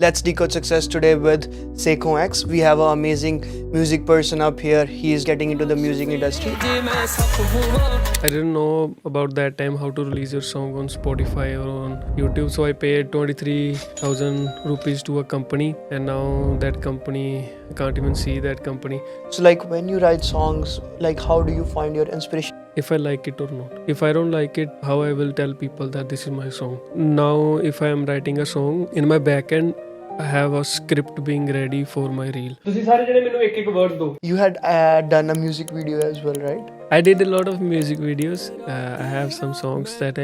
Let's decode success today with Sekhon X. We have an amazing music person up here. He is getting into the music industry. I didn't know about that time how to release your song on Spotify or on YouTube. So I paid 23,000 rupees to a company, and now that company, I can't even see that company. So, like when you write songs, like how do you find your inspiration? If I like it or not. If I don't like it, how I will tell people that this is my song. Now, if I am writing a song, in my backend, I have a script being ready for my reel. You had done a music video as well, right? I did a lot of music videos. I have some songs that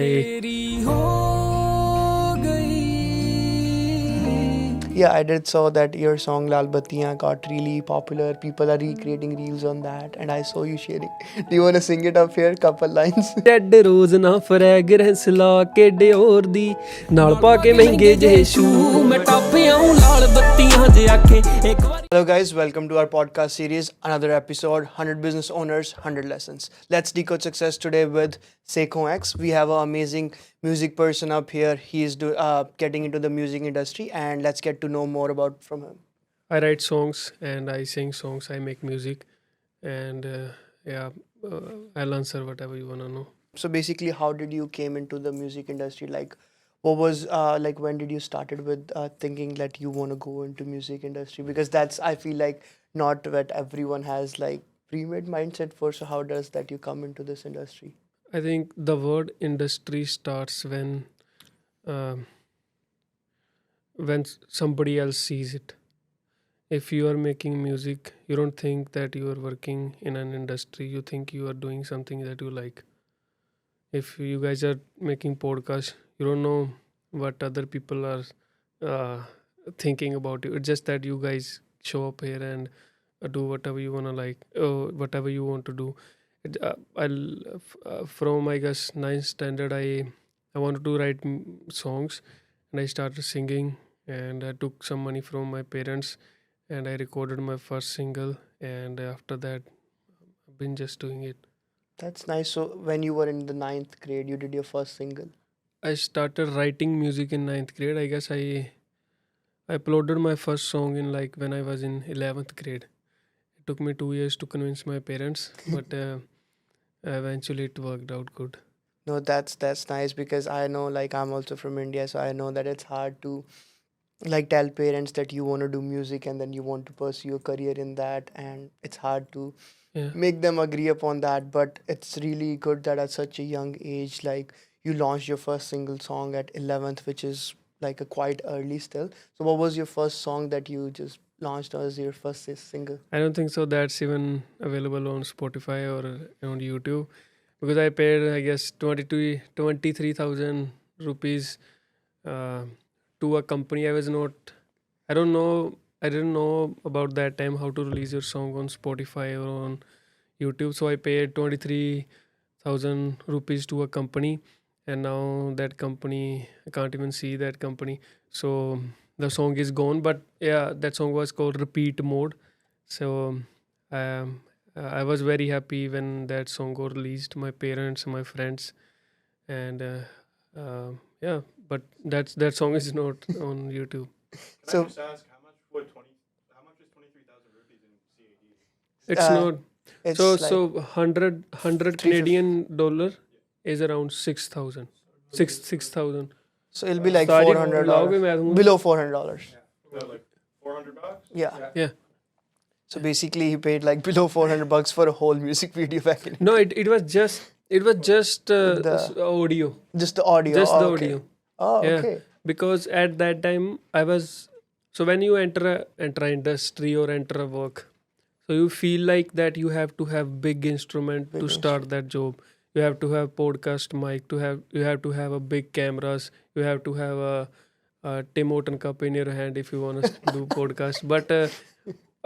Yeah, I did saw that your song Lalbata got really popular. People are recreating reels on that, and I saw you sharing. Do you want to sing it up here? Couple lines. Dead rose ਨਾ fragrance ਲਾ ਕੇ Dior ਦੀ ਨਾਲ ਪਾ ਕੇ ਮਹਿੰਗੇ ਜਿਹੇ shoe ਮੈਂ ਟਾਪਿਆਂ ਲਾਲ ਬੱਤੀਆਂ ਜੇ ਆਖੇ ਇੱਕ ਵਾਰ Hello guys, welcome to our podcast series. Another episode, 100 business owners, 100 lessons. Let's decode success today with Sekhon X. We have an amazing music person up here. He is getting into the music industry, and let's get to know more about from him. I write songs and I sing songs. I make music and I'll answer whatever you wanna know. So basically, how did you came into the music industry? Like, what was like when did you started with thinking that you want to go into music industry? Because that's, I feel like, not what everyone has like pre-made mindset for. So how does that you come into this industry? I think the word industry starts when somebody else sees it. If you are making music, you don't think that you are working in an industry. You think you are doing something that you like. If you guys are making podcasts, you don't know what other people are thinking about you. It's just that you guys show up here and do whatever you wanna like, whatever you want to do. From I guess ninth standard, I wanted to write songs, and I started singing, and I took some money from my parents, and I recorded my first single, and after that, I've been just doing it. That's nice. So when you were in the ninth grade, you did your first single. I started writing music in ninth grade. I guess I uploaded my first song in like when I was in 11th grade. It took me 2 years to convince my parents, but eventually it worked out good. No, that's nice because I know, like, I'm also from India, so I know that it's hard to like tell parents that you want to do music and then you want to pursue a career in that, and it's hard to Yeah. make them agree upon that. But it's really good that at such a young age, like, you launched your first single song at 11th, which is like a quite early still. So what was your first song that you just launched as your first single? I don't think so that's even available on Spotify or on YouTube, because I paid, I guess, 23,000 rupees uh, to a company. I didn't know about that time how to release your song on Spotify or on YouTube. So I paid 23,000 rupees to a company, and now that company, I can't even see that company. So the song is gone, but yeah, that song was called Repeat Mode. So um, I was very happy when that song got released. My parents, my friends, and yeah, but that song is not on YouTube. So Just ask how much is 23,000 rupees in CAD? It's Uh, not. it's So like so 100 Canadian dollar is around 6,000. 6,000. so it'll be like Sorry, $400 लाओगे मैं दूंगा? below $400. About like $400? Yeah. Yeah. So basically, he paid like below $400 for a whole music video back in. No, it was just The- audio. Just the audio. Just Oh, the okay. audio. Oh, Yeah. okay. Because at that time I was, so when you enter a industry or enter a work, so you feel like that you have to have big instrument Big to start that job. You have to have podcast mic, you have to have a big cameras, you have to have a Tim Horton cup in your hand if you want to do podcast. But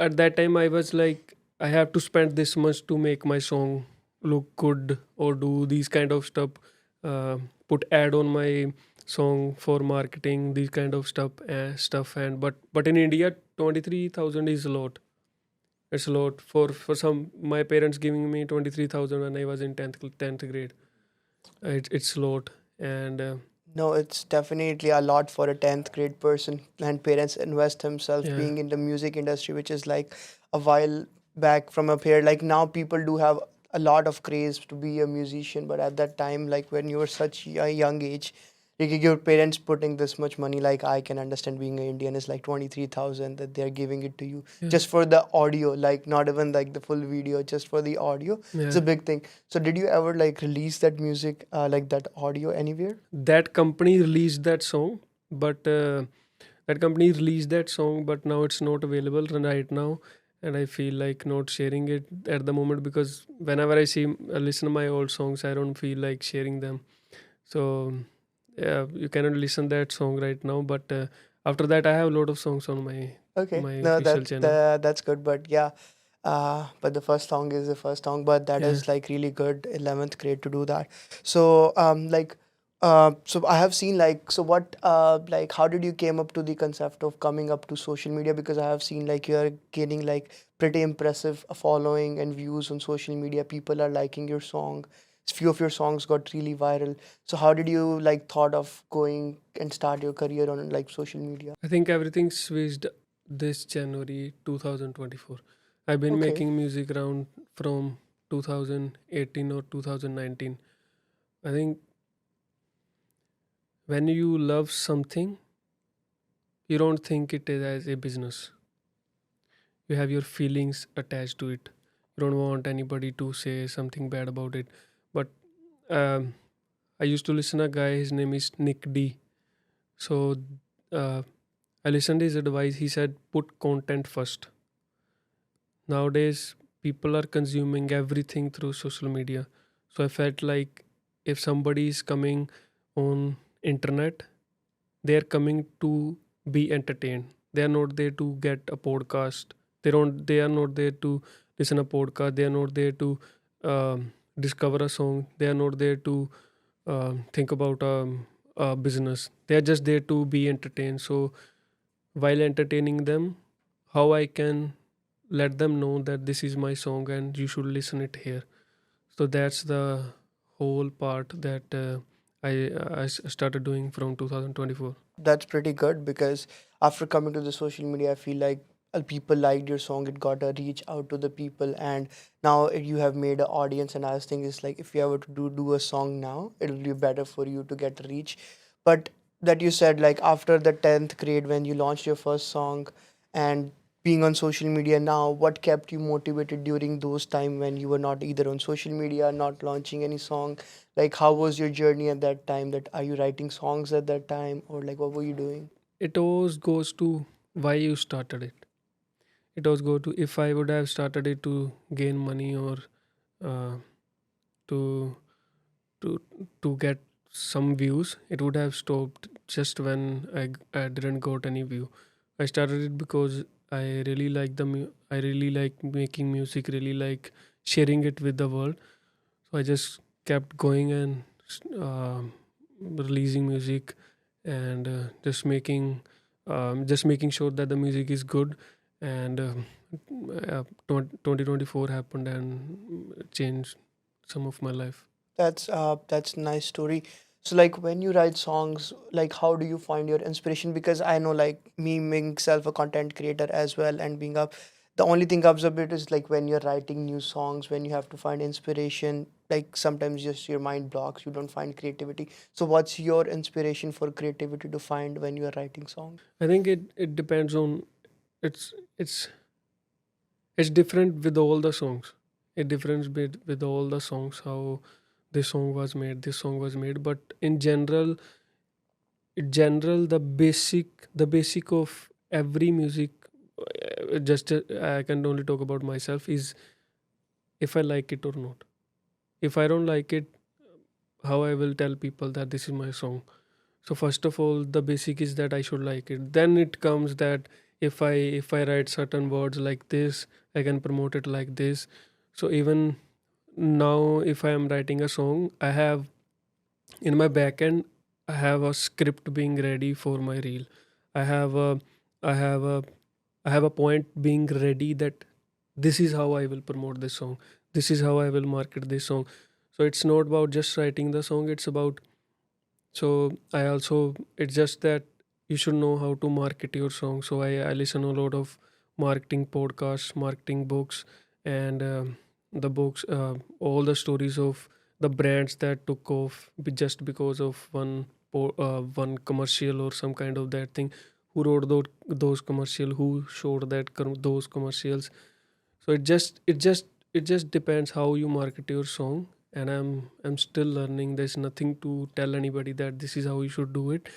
at that time I was like, I have to spend this much to make my song look good or do these kind of stuff, put ad on my song for marketing, these kind of stuff. And but in India 23,000 is a lot. It's a lot for some. My parents giving me 23,000 when I was in 10th grade. It's a lot. And No, it's definitely a lot for a 10th grade person, and parents invest themselves Yeah. being in the music industry, which is like a while back from up here. Like now people do have a lot of craze to be a musician, but at that time, like when you were such a young age, like your parents putting this much money, like I can understand being an Indian is like 23,000 that they're giving it to you Yeah. just for the audio, like not even like the full video, just for the audio. It's a Yeah. big thing. So did you ever like release that music, like that audio anywhere? That company released that song, but but now it's not available right now, and I feel like not sharing it at the moment because whenever listen to my old songs, I don't feel like sharing them. So yeah, you cannot listen that song right now, but after that I have a lot of songs on Okay, my no, official channel. that's good, but yeah, but the first song is the first song, but that Yeah. is like really good 11th grade to do that. So so I have seen like so what like how did you came up to the concept of coming up to social media? Because I have seen like you are gaining like pretty impressive following and views on social media. People are liking your song. Few of your songs got really viral. So how did you like thought of going and start your career on like social media? I think everything switched this January 2024. I've been Okay. making music around from 2018 or 2019. I think when you love something, you don't think it is as a business. You have your feelings attached to it. You don't want anybody to say something bad about it. But um, I used to listen a guy. His name is Nick D. So uh, I listened his advice. He said put content first. Nowadays, people are consuming everything through social media. So I felt like if somebody is coming on internet, they are coming to be entertained. They are not there to get a podcast. They are not there to listen a podcast. They are not there to discover a song. They are not there to think about a business. They are just there to be entertained. So while entertaining them, how I can let them know that this is my song and you should listen it here. So that's the whole part that I started doing from 2024. That's pretty good because after coming to the social media, I feel like people liked your song. It got a reach out to the people, and now you have made an audience. And I was thinking, it's like if you ever to do a song now, it'll be better for you to get reach. But that you said like after the 10th grade when you launched your first song, and being on social media now, what kept you motivated during those time when you were not either on social media, not launching any song? Like how was your journey at that time? That are you writing songs at that time, or like what were you doing? It always goes to why you started it. It always go to if I would have started it to gain money or uh, to to to get some views, it would have stopped just when I didn't got any view. I started it because I really like I really like making music, really like sharing it with the world. So I just kept going and releasing music and just making sure that the music is good. And 2024 happened and changed some of my life. That's nice story. So like when you write songs, like how do you find your inspiration? Because I know like me being self a content creator as well and being up, the only thing comes a bit is like when you're writing new songs, when you have to find inspiration, like sometimes just your mind blocks, you don't find creativity. So what's your inspiration for creativity to find when you are writing songs? I think it depends on it's it's it's different with all the songs. It difference with all the songs how this song was made, but in general the basic of every music, just I can only talk about myself, is if I like it or not. If I don't like it, how I will tell people that this is my song? So first of all, the basic is that I should like it. Then it comes that if I write certain words like this, I can promote it like this. So even now, if I am writing a song, I have in my backend, I have a script being ready for my reel. I have a I have a I have a point being ready that this is how I will promote this song. This is how I will market this song. So it's not about just writing the song, it's about So I also, it's just that you should know how to market your song. So I listen a lot of marketing podcasts, marketing books, and the books, all the stories of the brands that took off just because of one commercial or some kind of that thing. Who wrote those commercial? Who showed those commercials? So it just depends how you market your song. And I'm still learning. There's nothing to tell anybody that this is how you should do it,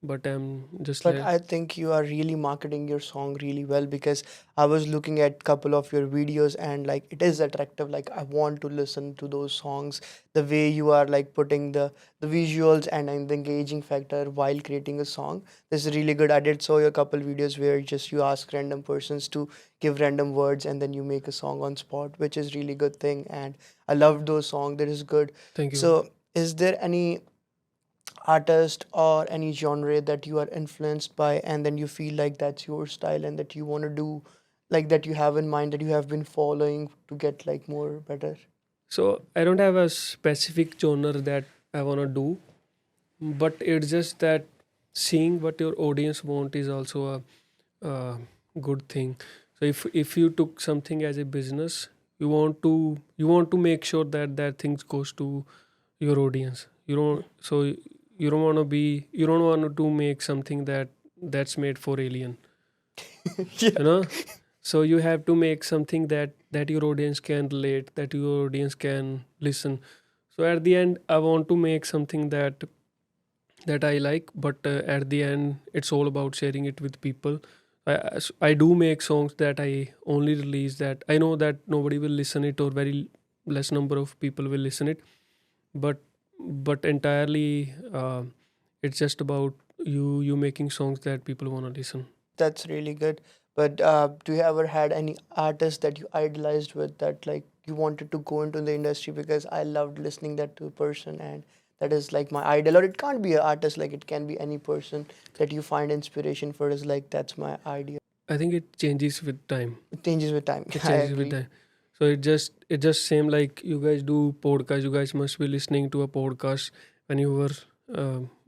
but I'm just But like, I think you are really marketing your song really well, because I was looking at couple of your videos and like it is attractive. Like I want to listen to those songs. The way you are like putting the visuals and the engaging factor while creating a song. This is really good. I did saw your couple videos where just you ask random persons to give random words and then you make a song on spot, which is really good thing. And I loved those songs. That is good. thank you. So is there any artist or any genre that you are influenced by and then you feel like that's your style and that you want to do, like that you have in mind, that you have been following to get like more better? So I don't have a specific genre that I want to do, but it's just that seeing what your audience want is also a good thing. So if you took something as a business, you want to make sure that that things goes to your audience. You don't want to make something that's made for alien, Yeah. you know. So you have to make something that your audience can relate, that your audience can listen. So at the end I want to make something that I like, but at the end it's all about sharing it with people. I do make songs that I only release that I know that nobody will listen it, or very less number of people will listen it. But entirely, it's just about you making songs that people want to listen. That's really good. But do you ever had any artist that you idolized with, that like you wanted to go into the industry? Because I loved listening that to a person and that is like my idol. Or it can't be an artist, like it can be any person that you find inspiration for, is like that's my idea. I think it changes with time. It changes with time. It I changes with agree. time. So it just same like you guys do podcast. You guys must be listening to a podcast when you were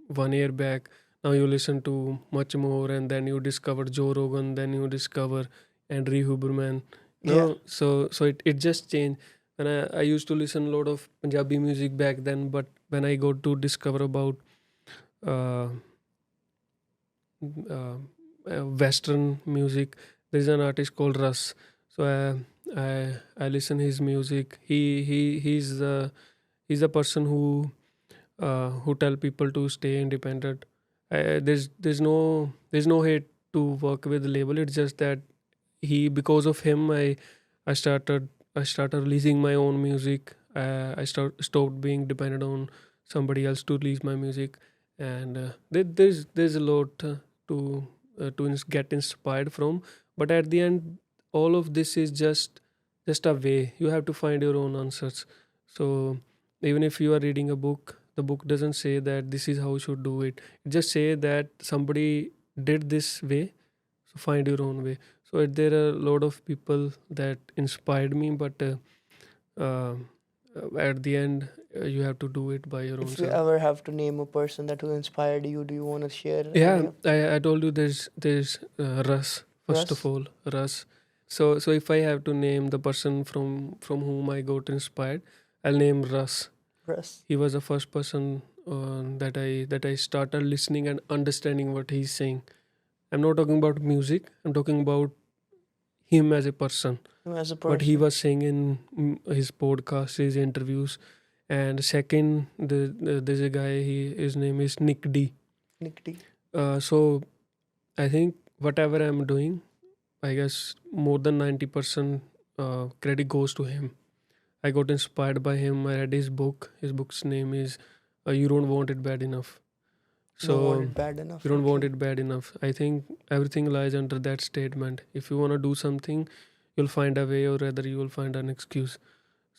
1 year back. Now you listen to much more, and then you discover Joe Rogan. Then you discover Andrew Huberman. Yeah. No, so it just changed. And I used to listen a lot of Punjabi music back then, but when I got to discover about uh, Western music, there is an artist called Russ. So I listen his music. He's the person who tell people to stay independent. There's no hate to work with the label. It's just that because of him I started releasing my own music. I stopped being dependent on somebody else to release my music. And there's a lot to get inspired from. But at the end, all of this is just a way. You have to find your own answers. So even if you are reading a book, the book doesn't say that this is how you should do it. It just say that somebody did this way, so find your own way. So there are a lot of people that inspired me, but uh, at the end, you have to do it by your own If you self. ever have to name a person that who inspired you, do you want to share any Yeah, of I told you there's Russ, first of Russ? all, Russ. So if I have to name the person from whom I got inspired, I'll name Russ. Russ. He was the first person that I started listening and understanding what he's saying. I'm not talking about music. I'm talking about him as a person, Him as a what he person. was saying in his podcast, his interviews. And second, there's a guy. His name is Nick D. Nick D. So I think whatever I'm doing, I guess more than 90% credit goes to him. I got inspired by him. I read his book. His book's name is "You Don't Want It Bad Enough." Don't want So it bad you enough. don't want Okay. it bad enough. I think everything lies under that statement. If you want to do something, you'll find a way, or rather, you will find an excuse.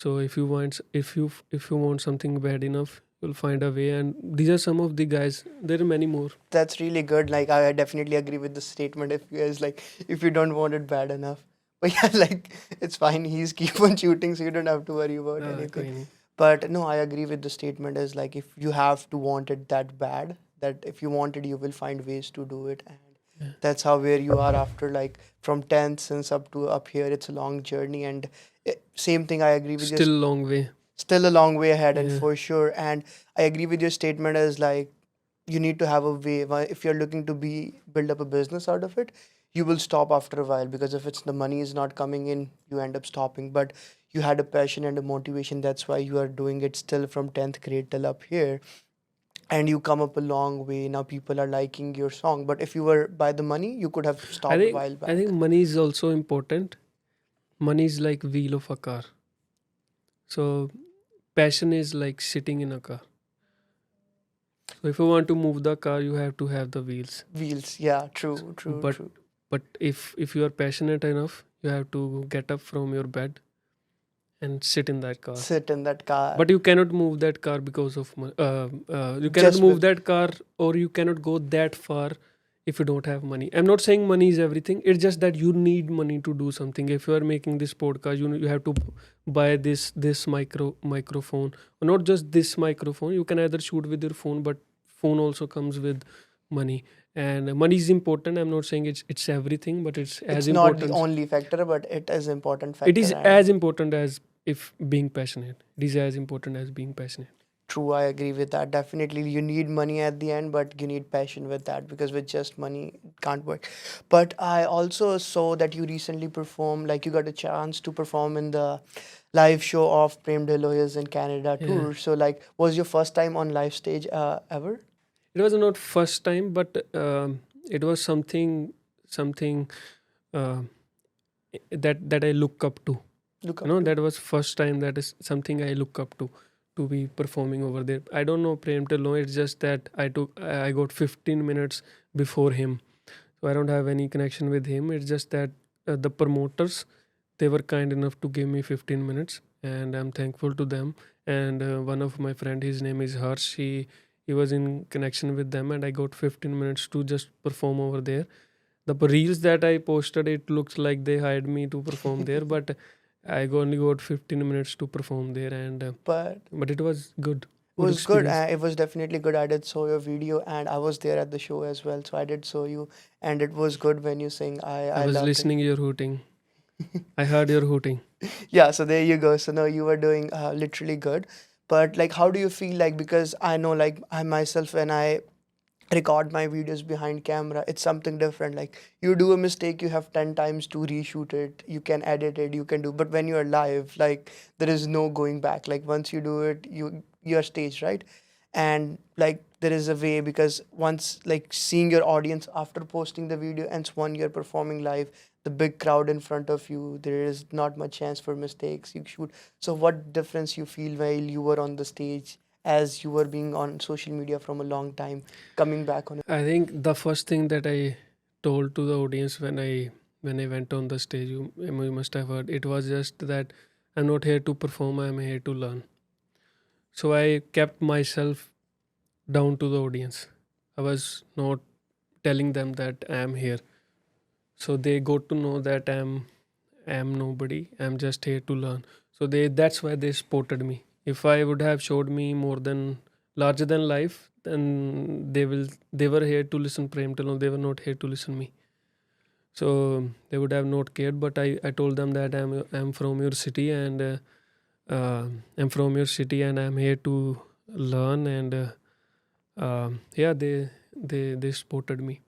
So if you want something bad enough, you'll find a way. And these are some of the guys. There are many more. That's really good. Like I definitely agree with the statement. If you guys like, if you don't want it bad enough, but yeah, like it's fine. He's keep on shooting, so you don't have to worry about anything. कोई नहीं. But no, I agree with the statement is like if you have to want it that bad, that if you want it, you will find ways to do it. And Yeah. that's how where you are after like from 10th since up to up here, it's a long journey. And same thing, I agree with you. Still long way. Still a long way ahead, and Yeah. for sure. And I agree with your statement as like you need to have a way. If you're looking to be build up a business out of it, you will stop after a while because if it's the money is not coming in, you end up stopping. But you had a passion and a motivation. That's why you are doing it still from 10th grade till up here, and you come up a long way. Now people are liking your song. But if you were by the money, you could have I stopped a think while I think back. money is also important. Money is like wheel of a car. So passion is like sitting in a car. So if you want to move the car, you have to have the wheels. Wheels, yeah, true, true, But true. but if you are passionate enough, you have to get up from your bed and sit in that car. Sit in that car. But you cannot move that car because of you cannot Just move with that car, or you cannot go that far if you don't have money. I'm not saying money is everything. It's just that you need money to do something. If you are making this podcast, you have to buy this microphone, or not just this microphone. You can either shoot with your phone, but phone also comes with money. And money is important. I'm not saying it's everything, but it's as it's not the important. only factor, but it is important It factor. is And as important as if being passionate. It is as important as being passionate. true, I agree with that. Definitely, you need money at the end, but you need passion with that because with just money, it can't work. But I also saw that you recently performed, like you got a chance to perform in the live show of Prem Deloyers in Canada Yeah. tour. So, like, was your first time on live stage ever? It was not first time, but it was something uh, that I look up to. Look You up know, to. that was first time. That is something I look up to be performing over there. I don't know Prem till know. It's just that I got 15 minutes before him, so I don't have any connection with him. It's just that the promoters, they were kind enough to give me 15 minutes, and I'm thankful to them. And one of my friend, his name is Harsh. He was in connection with them, and I got 15 minutes to just perform over there. The reels that I posted, it looks like they hired me to perform there, but I only got 15 minutes to perform there, and But but it was good, it good was good. experience. It was definitely good. I did saw your video, and I was there at the show as well. So I did saw you, and it was good when you sing. I I was loved it. listening your hooting. I heard your hooting. Yeah, so there you go. So no, you were doing literally good. But like, how do you feel like? Because I know, like, I myself when I record my videos behind camera, it's something different. Like, you do a mistake, you have 10 times to reshoot it. You can edit it, you can do. But when you're live, like, there is no going back. Like, once you do it, you're staged, right? And like there is a way because once like seeing your audience after posting the video and one you're performing live, the big crowd in front of you, there is not much chance for mistakes. You shoot. So what difference you feel while you were on the stage as you were being on social media from a long time, coming back on it? I think the first thing that I told to the audience when I went on the stage, you must have heard, it was just that I'm not here to perform, I'm here to learn. So I kept myself down to the audience. I was not telling them that I am here. So they got to know that I'm nobody. I'm just here to learn. So that's why they supported me. If I would have showed me more than larger than life, then they were here to listen Prem Tilon. They were not here to listen me. So they would have not cared. But I told them that I'm from your city, and I'm from your city and I'm here to learn, and yeah, they supported me.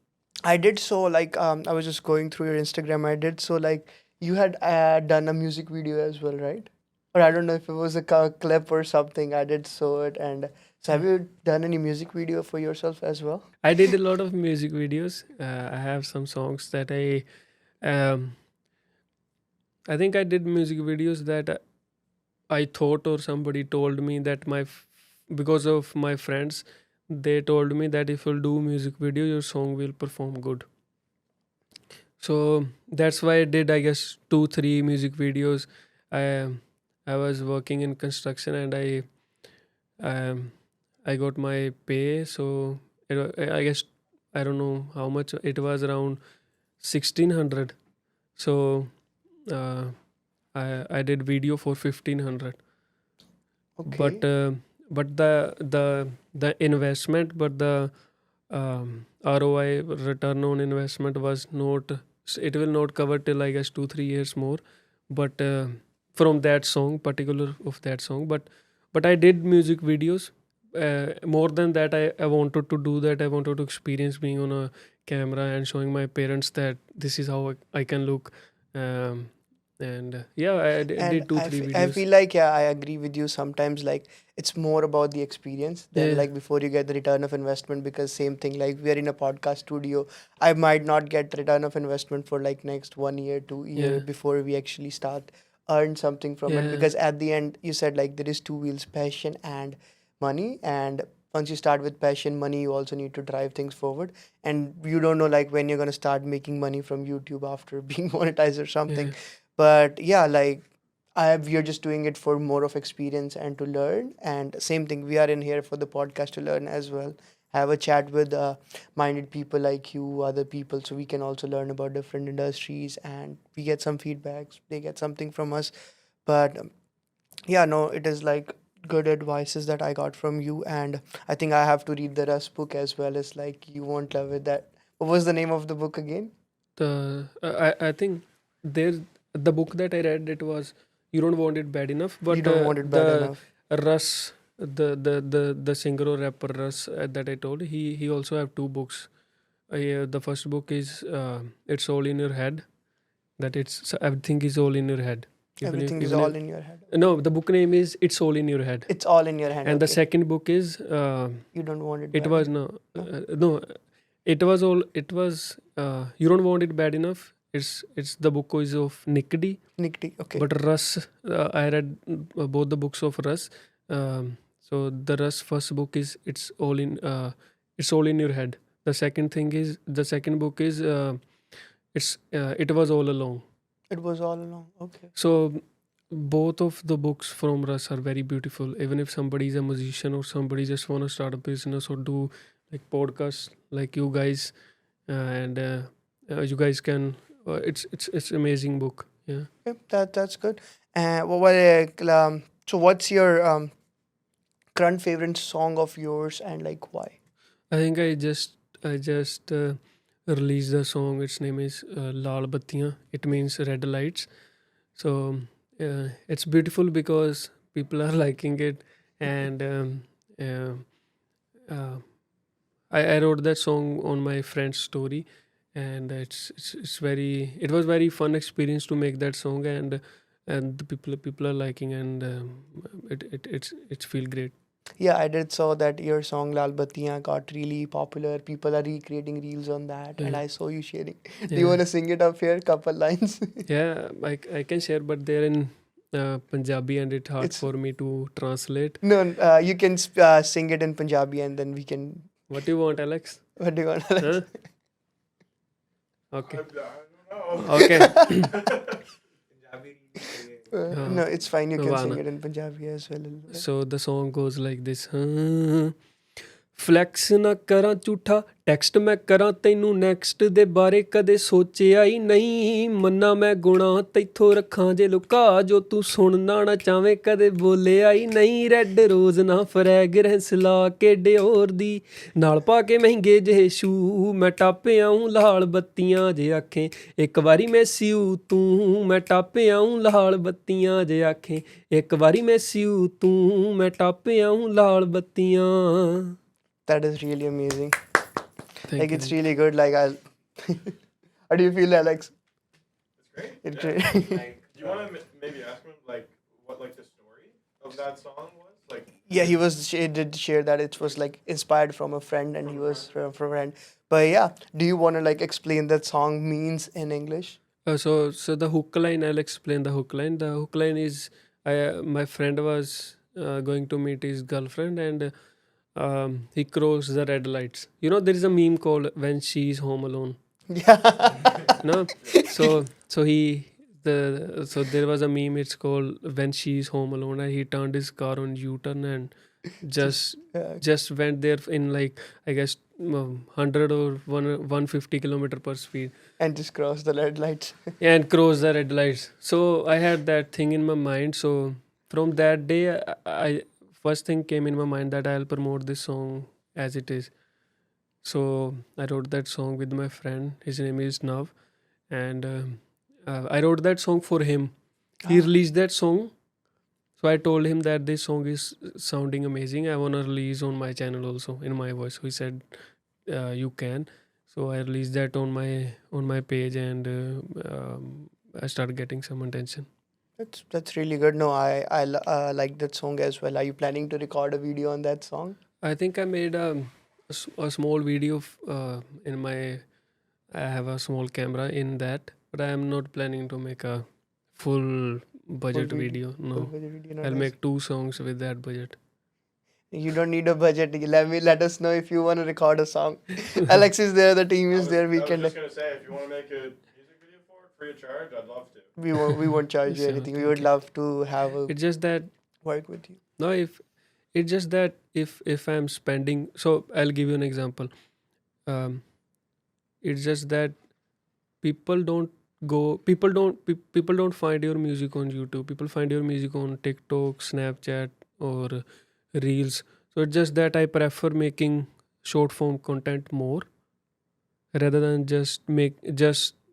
I did so like I was just going through your Instagram. I did so like you had done a music video as well, right? Or I don't know if it was a clip or something. I did saw it, and so have Yeah. you done any music video for yourself as well? I did a lot of music videos. I have some songs that um, I think I did music videos that I thought, or somebody told me that because of my friends, they told me that if you'll do music video, your song will perform good. So that's why I did, I guess, 2 3 music videos. I was working in construction, and um, I got my pay. So I guess, I don't know how much it was, around 1600. So uh, I did video for 1500. Okay. But the investment, but the ROI, return on investment, was not. It will not cover till I guess 2-3 years more. But from that song, particular of that song, but I did music videos. More than that, I wanted to do that. I wanted to experience being on a camera and showing my parents that this is how I can look. Um, and yeah, And did two, three I videos. feel like, yeah, I agree with you. Sometimes, like, it's more about the experience than Yeah, like before you get the return of investment. Because same thing, like we are in a podcast studio, I might not get return of investment for like next 1 year, 2 year yeah, before we actually start earn something from it. yeah, Because at the end, you said like there is two wheels, passion and money. And once you start with passion, money, you also need to drive things forward. And you don't know like when you're gonna start making money from YouTube after being monetized or something. yeah, But yeah, like we are just doing it for more of experience and to learn. And same thing, we are in here for the podcast to learn as well. Have a chat with minded people like you, other people, so we can also learn about different industries and we get some feedbacks. They get something from us. But yeah, no, it is like good advices that I got from you. And I think I have to read the Rust book as well. As like you won't love it. That what was the name of the book again? the I think there, the book that I read, it was You Don't Want It Bad Enough, You but don't want it bad the enough. Russ, the singer or rapper Russ, that I told, he also have two books. The first book is It's All in Your Head, that it's so everything is all in your head. Everything is Even if all in your head. no, the book name is It's All in Your Head, It's all in your hand. and the Okay. second book is You don't want it it bad was enough. no No? no, it was all it was You Don't Want It Bad Enough. It's the book is of Nick D. Nick D. Okay. But Russ, I read both the books of Russ. So the Russ first book is It's All in Your Head. The second book is It Was All Along. It was all along. Okay. So both of the books from Russ are very beautiful. Even if somebody is a musician or somebody just want to start a business or do like podcasts like you guys, and you guys can. It's amazing book. Yeah. Okay, that's good. So what's your current favorite song of yours and like why? I think I just released the song. Its name is Lalbata. It means red lights. So it's beautiful because people are liking it, and uh, uh, I wrote that song on my friend's story, and it's very it was very fun experience to make that song, and the people are liking, and it's feel great. Yeah, I did saw that your song Lal Battiyan got really popular. People are recreating reels on that, and Yeah, I saw you sharing. Do you yeah, want to sing it up here? Couple lines. yeah. I can share, but they're in Punjabi, and it's hard It's for me to translate. no. You can sing it in Punjabi, and then we can. What do you want, Alex? What do you want? Huh? Alex? Okay, I don't know. okay. Punjabi No, it's fine. You can sing Vana. it in Punjabi as well. So the song goes like this. Flex ਨਾ ਕਰਾਂ ਝੂਠਾ text ਮੈਂ ਕਰਾਂ ਤੈਨੂੰ next ਦੇ ਬਾਰੇ ਕਦੇ ਸੋਚਿਆ ਹੀ ਨਹੀਂ ਮੰਨਾ ਮੈਂ ਗੁਣਾ ਤੈਥੋਂ ਰੱਖਾਂ ਜੇ ਲੁਕਾ ਜੋ ਤੂੰ ਸੁਣਨਾ ਨਾ ਚਾਵੇਂ ਕਦੇ ਬੋਲਿਆ ਹੀ ਨਹੀਂ ਰੈੱਡ ਰੋਜ਼ ਨਾ ਫਰੈਗਰੈਂਸ ਲਾ ਕੇ ਡਿਓਰ ਦੀ ਨਾਲ ਪਾ ਕੇ ਮਹਿੰਗੇ ਜਿਹੇ ਸ਼ੂ ਮੈਂ ਟਾਪਿਆ ਹੂੰ ਲਾਲ ਬੱਤੀਆਂ ਜੇ ਆਖੇ ਇੱਕ ਵਾਰੀ ਮਿਸ ਯੂ ਤੂੰ ਮੈਂ ਟਾਪਿਆ ਹੂੰ ਲਾਲ ਬੱਤੀਆਂ ਜੇ ਆਖੇ ਇੱਕ ਵਾਰੀ ਮਿਸ ਯੂ ਤੂੰ ਮੈਂ ਟਾਪਿਆ ਹੂੰ ਲਾਲ ਬੱਤੀਆਂ That is really amazing. Thank Like you. it's really good. Like I'll. How do you feel, Alex? It's It's great. great. Do you want to maybe ask him like what like the story of that song was? Like Yeah, he did share that it was like inspired from a friend, and he was from a friend. But yeah, do you want to like explain that song means in English? So the hook line, I'll explain the hook line. The hook line is, my friend was going to meet his girlfriend, and he crossed the red lights. You know, there is a meme called "When She's Home Alone." Yeah. No, so there was a meme. It's called "When She's Home Alone," and he turned his car on U-turn and just Yeah. just went there in like I guess 100 or 150 kilometer per speed. And just cross the red lights. And cross the red lights. So I had that thing in my mind. So from that day, I first thing came in my mind that I'll promote this song as it is. So I wrote that song with my friend. His name is Nav, and I wrote that song for him. He Ah, released that song. So I told him that this song is sounding amazing. I wanna release on my channel also in my voice. So he said, "You can." So I released that on my page, and I started getting some attention. that's really good. No, like that song as well. Are you planning to record a video on that song? I think I made a small video in my. I have a small camera in that, but I am not planning to make a full Full budget video, video. full No, video, not I'll as. make 2 songs with that budget. You don't need a budget. Let us know if you want to record a song. Alex is there. The team is there. We I was can. just gonna say, if you want to make a music video for it free of charge, I'd love to. We won't charge you So anything. We thank would you. love to have a It's just that work with you. no, if it's just that if I'm spending, so I'll give you an example. Um, it's just that people don't find your music on YouTube. People find your music on TikTok, Snapchat, or Reels. So it's just that I prefer making short form content more rather than just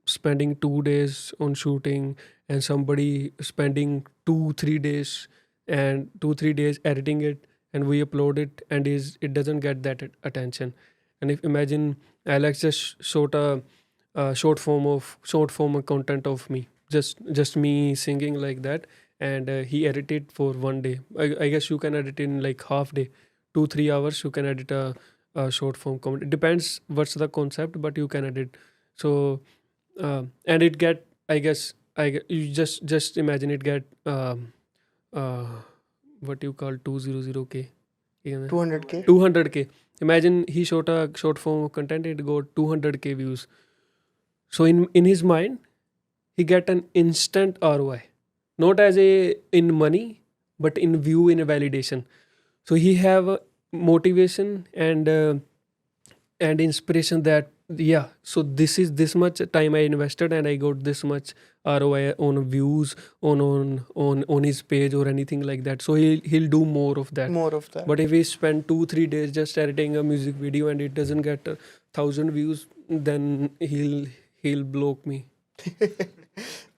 spending 2 days on shooting and somebody spending 2 3 days and 2 3 days editing it, and we upload it and is it doesn't get that attention. And if imagine Alex just short form content of me, just me singing like that, and he edited for one day. I guess you can edit in like half day, 2 3 hours. You can edit a short form comment. It depends what's the concept, but you can edit. So and it get, I guess, you just imagine it get uh, what you call 200K, 200K. 200K. Imagine he shot a short form of content, it got 200K views. So in his mind, he get an instant ROI, not as a in money, but in view, in a validation. So he have a motivation and inspiration that yeah, so this is this much time I invested and I got this much ROI on views on his page or anything like that. So he'll do more of that. More of that. But if we spend 2 3 days just editing a music video and it doesn't get 1,000 views, then he'll block me.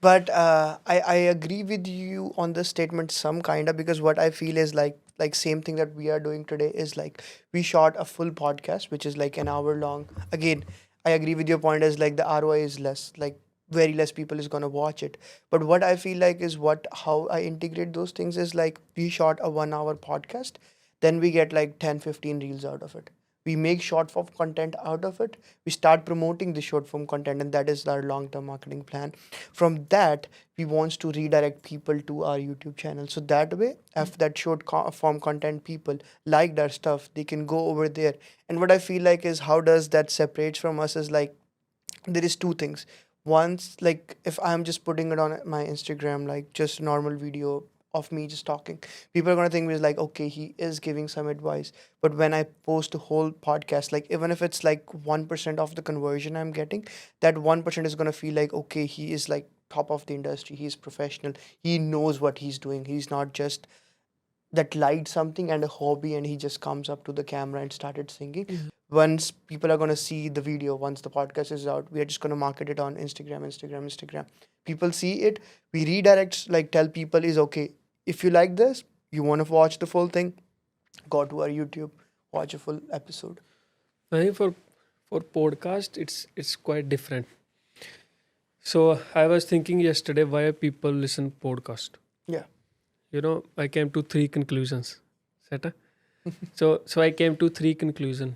But I agree with you on the statement some kind of, because what I feel is like same thing that we are doing today is like we shot a full podcast which is like an hour long. Again, I agree with your point is like the ROI is less, like very less people is gonna watch it. But what I feel like is what how I integrate those things is like we shot a 1 hour podcast, then we get like 10 15 reels out of it. We make short form content out of it. We start promoting the short form content, and that is our long term marketing plan. From that, we want to redirect people to our YouTube channel. So that way, if that form content people like our stuff, they can go over there. And what I feel like is how does that separates from us is like there is two things. Once, like if I'm just putting it on my Instagram, like just a normal video of me just talking, people are gonna think me is like, okay, he is giving some advice. But when I post a whole podcast, like even if it's like 1% of the conversion I'm getting, that 1% is gonna feel like, okay, he is like top of the industry, he's professional, he knows what he's doing, he's not just that liked something and a hobby and he just comes up to the camera and started singing. Mhm. Once people are going to see the video, once the podcast is out, we are just going to market it on Instagram. People see it, we redirect, like tell people is okay, if you like this, you want to watch the full thing, go to our YouTube, watch a full episode. I think for podcast, it's quite different. So I was thinking yesterday why people listen podcast. Yeah. I came to 3 conclusions. Seta? So I came to 3 conclusions.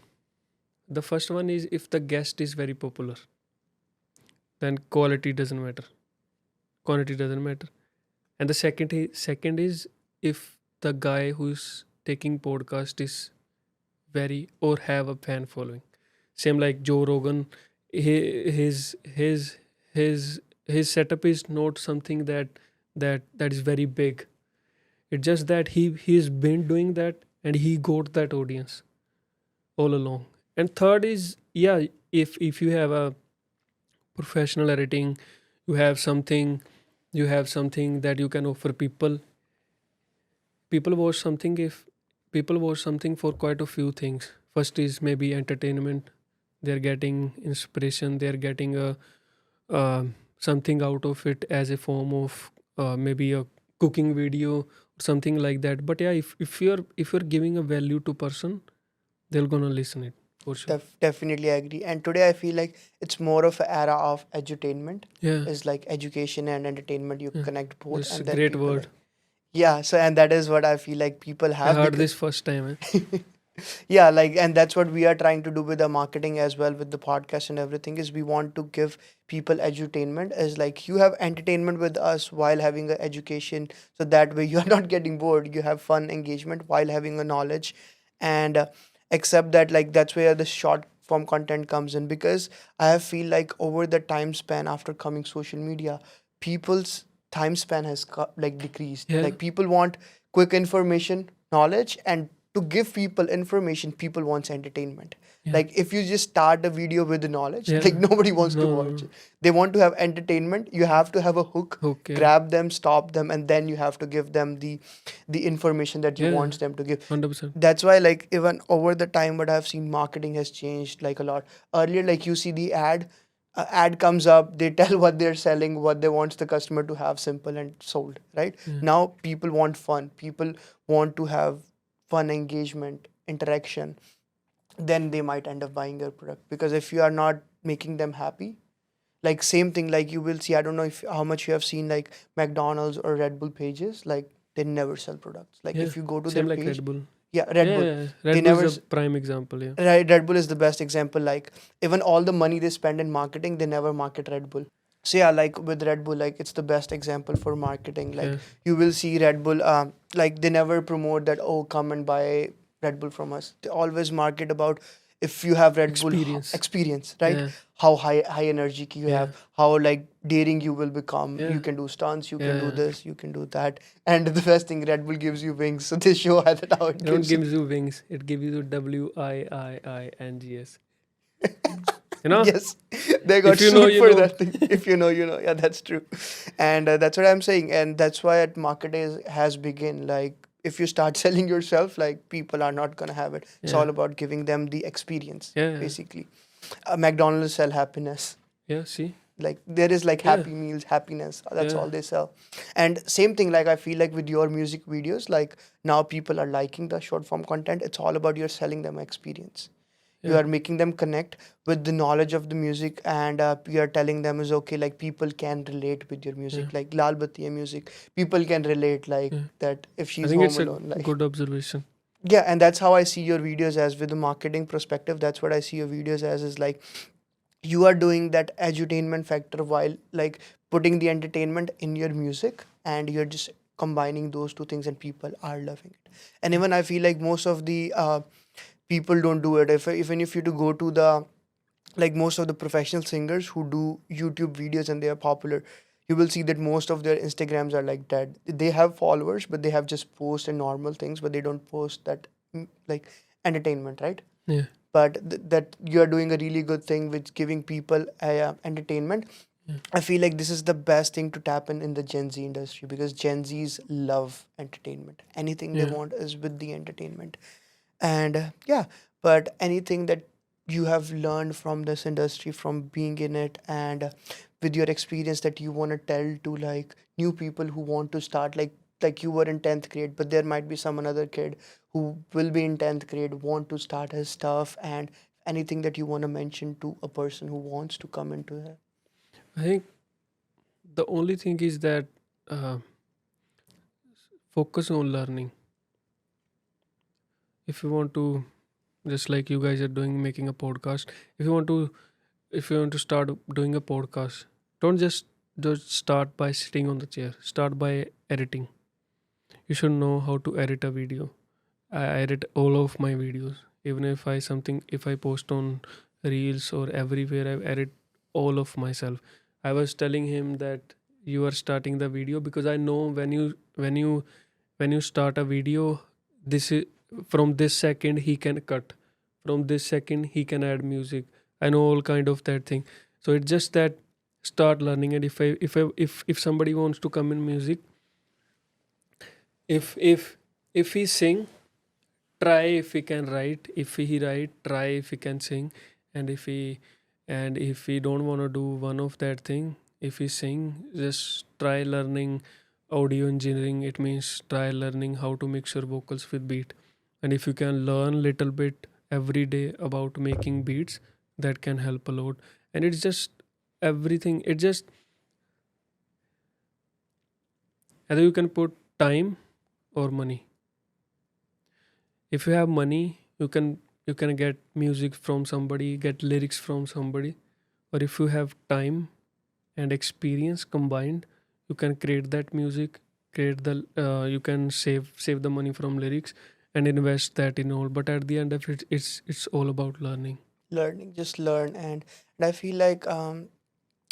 The first one is if the guest is very popular, then quality doesn't matter. Quantity doesn't matter. And the second is if the guy who's taking podcast is very or have a fan following. Same like Joe Rogan, his his setup is not something that is very big. It's just that he's been doing that and he got that audience all along. And third is yeah, if you have a professional editing, you have something that you can offer people, people watch something if people watch something for quite a few things. First is maybe entertainment. They're getting inspiration. They're getting a something out of it as a form of maybe a cooking video or something like that. But yeah, if you're giving a value to person, they're gonna listen it for sure. Definitely agree. And today I feel like it's more of an era of edutainment. Yeah, Is like education and entertainment. You yeah. connect both, This is a and then great people word. like, yeah. So and that is what I feel like people I have heard become. this first time. Eh? Yeah, like, and that's what we are trying to do with the marketing as well, with the podcast and everything, is we want to give people edutainment, is like you have entertainment with us while having a education, so that way you are not getting bored, you have fun engagement while having a knowledge. And except that, like, that's where the short form content comes in, because I have feel like over the time span after coming social media, people's time span has like decreased. Yeah, Like people want quick information, knowledge, and to give people information, people wants entertainment. yeah, Like if you just start a video with the knowledge, yeah. like nobody wants to No, no, watch no. it. They want to have entertainment. You have to have a hook, Okay. grab them, stop them, and then you have to give them the information that you Yeah, want them to give. 100%. That's why, like, even over the time what I've seen, marketing has changed like a lot. Earlier, like, you see the ad comes up, they tell what they're selling, what they want the customer to have, simple and sold, right? Yeah, Now people want fun, people want to have fun, engagement, interaction. Then they might end up buying your product, because if you are not making them happy, like same thing, like you will see, I don't know if how much you have seen, like McDonald's or Red Bull pages, like they never sell products. Like yeah. if you go to Same their like page, Red Bull. yeah, Red Yeah, Bull, yeah, yeah. they Red Bull never is a prime example. Yeah. right, Red Bull is the best example. Like even all the money they spend in marketing, they never market Red Bull. So yeah, like with Red Bull, like it's the best example for marketing. Like Yeah. you will see Red Bull, like they never promote that, oh, come and buy Red Bull from us. They always market about, if you have Red Bull Experience. experience, right? Yeah. How high energy you Yeah. have, how like daring you will become. Yeah. You can do stunts, you can do Yeah. this, you can do that. And the best thing, Red Bull gives you wings. So they show that how it It don't gives you. gives you wings. It gives you WIIINGS. You know? Yes, they got If you know, sued you for know. that thing. If you know, you know. Yeah, that's true. And that's what I'm saying. And that's why at market has begun. Like if you start selling yourself, like people are not gonna have it. It's Yeah. all about giving them the experience, Yeah. basically. McDonald's sell happiness. Yeah. See? Like there is like Yeah. happy meals, happiness. That's all Yeah. they sell. And same thing, like I feel like with your music videos, like now people are liking the short form content. It's all about you're selling them experience. You Yeah. are making them connect with the knowledge of the music, and you are telling them is okay, like people can relate with your Yeah. music, like Lalbata music, people can relate, like Yeah. that if I she's think home it's a alone, like good observation. yeah. And that's how I see your videos as, with the marketing perspective. That's what I see your videos as, is like you are doing that edutainment factor while like putting the entertainment in your music, and you're just combining those two things, and people are loving it. And even I feel like most of the people don't do it. If even if you to go to the, like most of the professional singers who do YouTube videos and they are popular, you will see that most of their Instagrams are like that. They have followers, but they have just post and normal things, but they don't post that like entertainment, right? Yeah. But that you are doing a really good thing with giving people entertainment. Yeah. I feel like this is the best thing to tap in the Gen Z industry, because Gen Zs love entertainment. Anything they Yeah. want is with the entertainment. And yeah, but anything that you have learned from this industry, from being in it, and with your experience that you want to tell to like new people who want to start, like you were in 10th grade, but there might be some another kid who will be in 10th grade, want to start his stuff, and anything that you want to mention to a person who wants to come into it. I think the only thing is that uh, focus on learning. If you want to, just like you guys are doing, making a podcast. If you want to start doing a podcast, don't just start by sitting on the chair. Start by editing. You should know how to edit a video. I edit all of my videos. Even if I post on reels or everywhere, I edit all of myself. I was telling him that you are starting the video because I know when you start a video, this is from this second he can cut, from this second he can add music. I know all kind of that thing. So it's just that start learning. And if somebody wants to come in music, if If he sing, try if he can write. If he write, try if he can sing. And if he don't want to do one of that thing, if he sing, just try learning audio engineering. It means try learning how to mix your vocals with beat. And if you can learn little bit every day about making beats, that can help a lot. And it's just everything. It just either you can put time or money. If you have money, you can get music from somebody, get lyrics from somebody. Or if you have time and experience combined, you can create that music, create the you can save the money from lyrics and invest that in all. But at the end of it, it's all about learning. Learning, just learn. And I feel like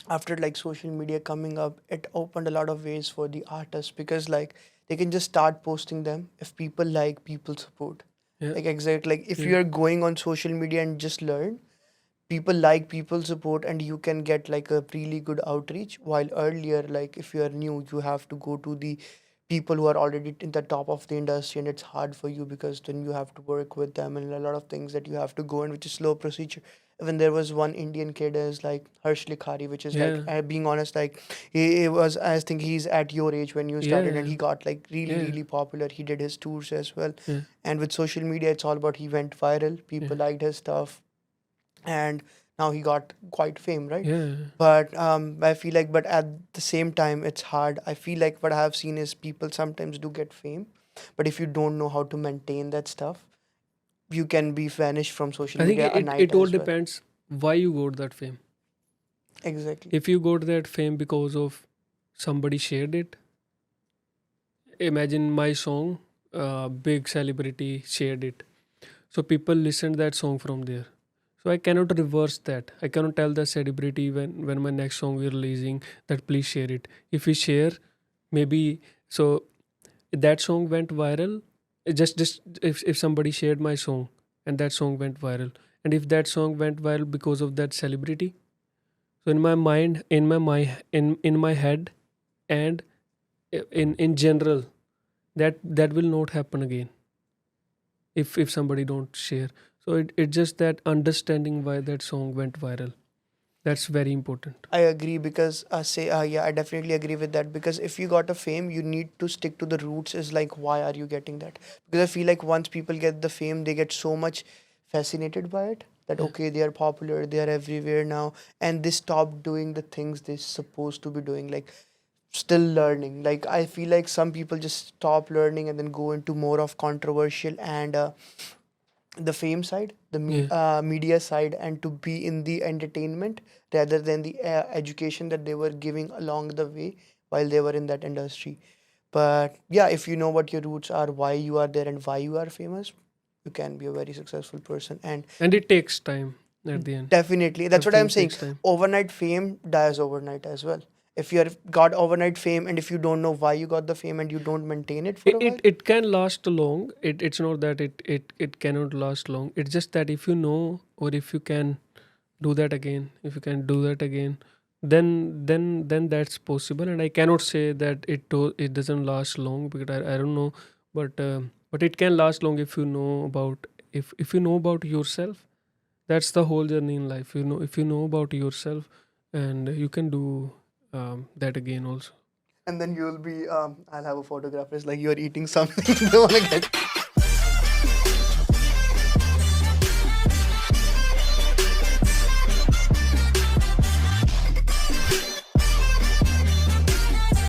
after like social media coming up, it opened a lot of ways for the artists, because like they can just start posting them. If people like, people support. Yeah, Like exactly, like if yeah, you are going on social media and just learn, people like, people support, and you can get like a really good outreach. While earlier, like if you are new, you have to go to the people who are already in the top of the industry, and it's hard for you because then you have to work with them and a lot of things that you have to go in, which is slow procedure. Even there was one Indian kid is like Harsh Likhari, which is like, yeah, being honest, like he was, I think he's at your age when you started, and yeah, he got like really yeah, really popular. He did his tours as well, yeah, and with social media, it's all about, he went viral, yeah, people liked his stuff, and now he got quite fame, right? yeah. But I feel like, but at the same time, it's hard. I feel like what I have seen is people sometimes do get fame, but if you don't know how to maintain that stuff, you can be vanished from social I think media a night it all as well. depends why you got that fame. Exactly. If you got that fame because of somebody shared it, imagine my song, big celebrity shared it, so people listened that song from there. So I cannot reverse that. I cannot tell the celebrity when my next song we're releasing that please share it. If we share, maybe so that song went viral. Just if somebody shared my song and that song went viral, and if that song went viral because of that celebrity, so in my mind, in my head, and in general, that will not happen again if somebody don't share. So it's just that understanding why that song went viral, that's very important. I agree, because yeah, I definitely agree with that, because if you got a fame, you need to stick to the roots. Is like, why are you getting that? Because I feel like once people get the fame, they get so much fascinated by it that Yeah, okay, they are popular, they are everywhere now, and they stop doing the things they're supposed to be doing, like still learning. Like I feel like some people just stop learning and then go into more of controversial and the fame side, the yeah, media side, and to be in the entertainment rather than the education that they were giving along the way while they were in that industry. But yeah, if you know what your roots are, why you are there, and why you are famous, you can be a very successful person. And and it takes time at the end. definitely, that's what I'm Everything saying. takes time. Overnight fame dies overnight as well. If you have got overnight fame, and if you don't know why you got the fame and you don't maintain it for it, a it, while, it can last long. It's not that it cannot last long. It's just that if you know, or if you can do that again, if you can do that again, then that's possible. And I cannot say that it doesn't last long, because I don't know. But it can last long if you know about, if you know about yourself. That's the whole journey in life. If you know about yourself, and you can do that again also. and then you'll be I'll have a photographer. It's like you're eating something. They want to get